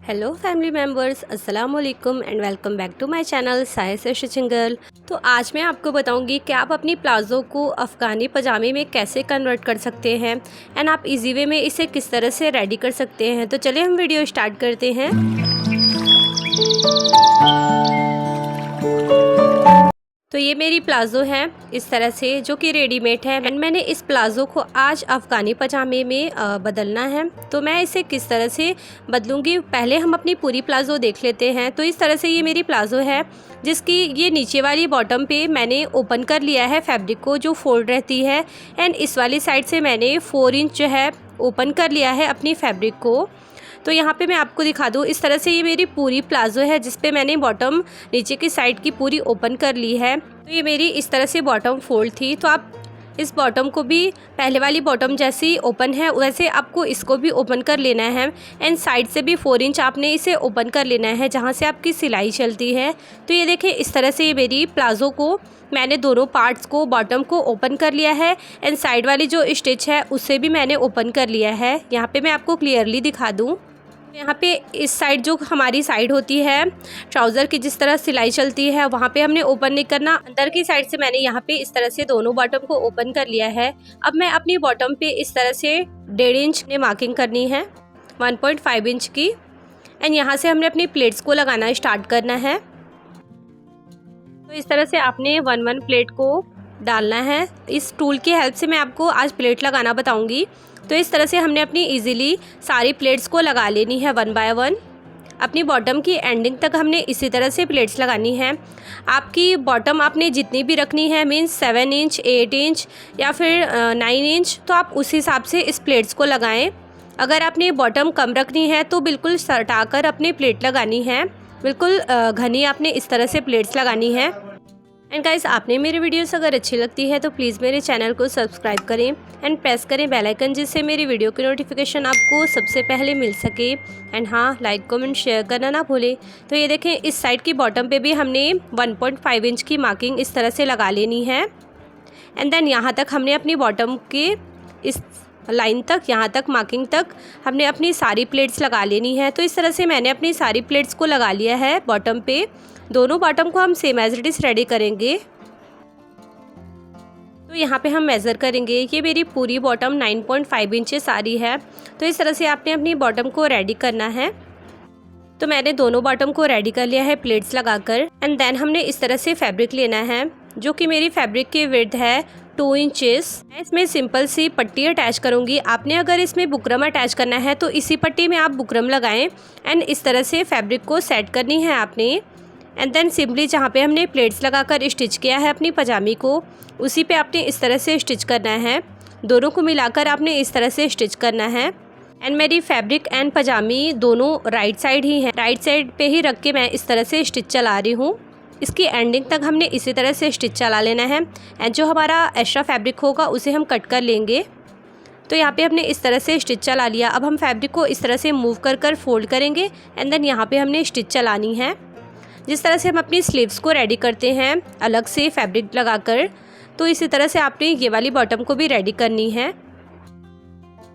Hello family members, अस्सलाम वालेकुम and welcome back to my channel Sahir से स्टिचिंग गर्ल। तो आज मैं आपको बताऊंगी कि आप अपनी प्लाज़ो को अफ़गानी पजामे में कैसे कन्वर्ट कर सकते हैं एंड आप इजी वे में इसे किस तरह से रेडी कर सकते हैं। तो चलिए हम वीडियो स्टार्ट करते हैं। तो ये मेरी प्लाज़ो है इस तरह से, जो कि रेडीमेड है एंड मैंने इस प्लाज़ो को आज अफ़गानी पजामे में बदलना है। तो मैं इसे किस तरह से बदलूँगी, पहले हम अपनी पूरी प्लाज़ो देख लेते हैं। तो इस तरह से ये मेरी प्लाज़ो है, जिसकी ये नीचे वाली बॉटम पे मैंने ओपन कर लिया है फैब्रिक को, जो फोल्ड रहती है, एंड इस वाली साइड से मैंने 4 इंच जो है ओपन कर लिया है अपनी फैब्रिक को। तो यहाँ पे मैं आपको दिखा दूँ, इस तरह से ये मेरी पूरी प्लाज़ो है जिस पे मैंने बॉटम नीचे की साइड की पूरी ओपन कर ली है। तो ये मेरी इस तरह से बॉटम फोल्ड थी। तो आप इस बॉटम को भी पहले वाली बॉटम जैसी ओपन है वैसे आपको इसको भी ओपन कर लेना है एंड साइड से भी 4 इंच आपने इसे ओपन कर लेना है जहाँ से आपकी सिलाई चलती है। तो ये देखिए, इस तरह से ये मेरी प्लाज़ो को मैंने दोनों पार्ट्स को, बॉटम को ओपन कर लिया है एंड साइड वाली जो स्टिच है उसे भी मैंने ओपन कर लिया है। यहाँ पे मैं आपको क्लियरली दिखा दूँ। यहाँ पे इस साइड जो हमारी साइड होती है ट्राउज़र की, जिस तरह सिलाई चलती है वहाँ पे हमने ओपन नहीं करना। अंदर की साइड से मैंने यहाँ पे इस तरह से दोनों बॉटम को ओपन कर लिया है। अब मैं अपनी बॉटम पे इस तरह से 1.5 इंच ने मार्किंग करनी है, 1.5 इंच की, एंड यहाँ से हमने अपनी प्लेट्स को लगाना स्टार्ट करना है। तो इस तरह से आपने 1-1 प्लेट को डालना है। इस टूल की हेल्प से मैं आपको आज प्लेट लगाना बताऊंगी। तो इस तरह से हमने अपनी इजीली सारी प्लेट्स को लगा लेनी है 1 बाय 1। अपनी बॉटम की एंडिंग तक हमने इसी तरह से प्लेट्स लगानी है। आपकी बॉटम आपने जितनी भी रखनी है, मीन्स 7 इंच, 8 इंच या फिर 9 इंच, तो आप उस हिसाब से इस प्लेट्स को लगाएं। अगर आपने बॉटम कम रखनी है तो बिल्कुल सटाकर अपनी प्लेट लगानी है, बिल्कुल घनी आपने इस तरह से प्लेट्स लगानी है। एंड गाइस, आपने मेरी वीडियोस अगर अच्छी लगती है तो प्लीज़ मेरे चैनल को सब्सक्राइब करें एंड प्रेस करें बेल आइकन, जिससे मेरी वीडियो की नोटिफिकेशन आपको सबसे पहले मिल सके। एंड हाँ, लाइक कमेंट शेयर करना ना भूलें। तो ये देखें, इस साइड की बॉटम पे भी हमने 1.5 इंच की मार्किंग इस तरह से लगा लेनी है एंड देन यहाँ तक हमने अपनी बॉटम के इस लाइन तक, यहाँ तक मार्किंग तक हमने अपनी सारी प्लेट्स लगा लेनी है। तो इस तरह से मैंने अपनी सारी प्लेट्स को लगा लिया है बॉटम पे। दोनों बॉटम को हम same as it is ready करेंगे। तो यहाँ पे हम मेज़र करेंगे। ये मेरी पूरी बॉटम 9.5 इंचेस आ रही है। तो इस तरह से आपने अपनी बॉटम को रेडी करना है। तो मैंने दोनों बॉटम को रेडी कर लिया है प्लेट्स लगाकर एंड देन हमने इस तरह से फैब्रिक लेना है, जो कि मेरी फैब्रिक की विड्थ है 2 इंचेस। मैं इसमें सिंपल सी पट्टी अटैच करूँगी। आपने अगर इसमें बुकरम अटैच करना है तो इसी पट्टी में आप बुकरम लगाएं एंड इस तरह से फैब्रिक को सेट करनी है आपने। एंड देन सिंपली जहाँ पे हमने प्लेट्स लगाकर स्टिच किया है अपनी पजामी को, उसी पे आपने इस तरह से स्टिच करना है। दोनों को मिलाकर आपने इस तरह से स्टिच करना है। एंड मेरी फैब्रिक एंड पजामी दोनों राइट साइड ही है, राइट साइड पे ही रख के मैं इस तरह से स्टिच चला रही हूँ। इसकी एंडिंग तक हमने इसी तरह से स्टिच चला लेना है एंड जो हमारा एक्स्ट्रा फैब्रिक होगा उसे हम कट कर लेंगे। तो यहाँ पे हमने इस तरह से स्टिच चला लिया। अब हम फैब्रिक को इस तरह से मूव कर फोल्ड करेंगे एंड देन यहाँ पे हमने स्टिच चलानी है। जिस तरह से हम अपनी स्लीव्स को रेडी करते हैं अलग से फैब्रिक लगाकर, तो इसी तरह से आपने ये वाली बॉटम को भी रेडी करनी है।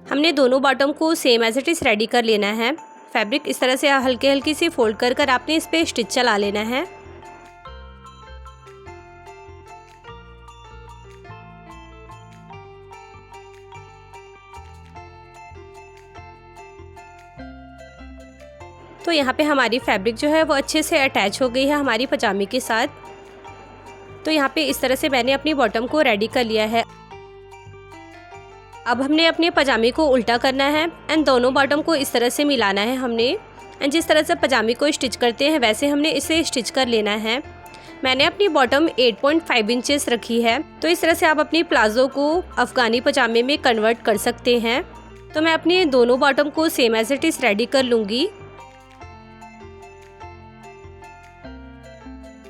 हमने दोनों बॉटम को same as it is ready कर लेना है। फैब्रिक इस तरह से हल्की हल्की सी फोल्ड कर आपने इस पर स्टिच चला लेना है। तो यहाँ पे हमारी फैब्रिक जो है वो अच्छे से अटैच हो गई है हमारी पजामी के साथ। तो यहाँ पे इस तरह से मैंने अपनी बॉटम को रेडी कर लिया है। अब हमने अपने पजामी को उल्टा करना है एंड दोनों बॉटम को इस तरह से मिलाना है हमने। एंड जिस तरह से पजामी को स्टिच करते हैं वैसे हमने इसे स्टिच कर लेना है। मैंने अपनी बॉटम 8.5 इंचेस रखी है। तो इस तरह से आप अपनी प्लाज़ो को अफ़गानी पजामे में कन्वर्ट कर सकते हैं। तो मैं अपनी दोनों बॉटम को same as it is ready कर लूँगी।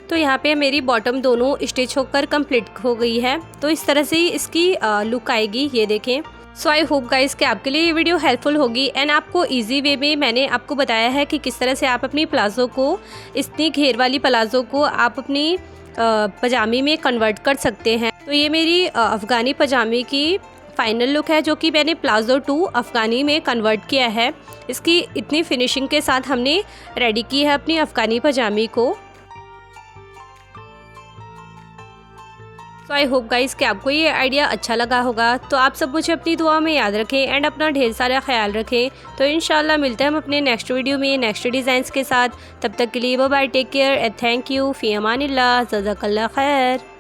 तो यहाँ पे मेरी बॉटम दोनों स्टिच होकर कंप्लीट हो गई है। तो इस तरह से इसकी लुक आएगी, ये देखें। सो आई होप गाइस कि आपके लिए ये वीडियो हेल्पफुल होगी एंड आपको इजी वे में मैंने आपको बताया है कि किस तरह से आप अपनी प्लाज़ो को, इतनी घेर वाली प्लाज़ो को आप अपनी पजामी में कन्वर्ट कर सकते हैं। तो ये मेरी अफ़गानी पजामी की फाइनल लुक है जो कि मैंने प्लाजो 2 अफ़गानी में कन्वर्ट किया है। इसकी इतनी फिनिशिंग के साथ हमने रेडी की है अपनी अफ़गानी पजामी को। तो आई होप गाइस कि आपको ये आइडिया अच्छा लगा होगा। तो आप सब मुझे अपनी दुआ में याद रखें एंड अपना ढेर सारा ख्याल रखें। तो इंशाल्लाह मिलते हैं हम अपने नेक्स्ट वीडियो में नेक्स्ट डिज़ाइंस के साथ। तब तक के लिए bye bye, take care and thank you, फ़ी अमानिल्लाह, जज़ाकल्लाह खैर।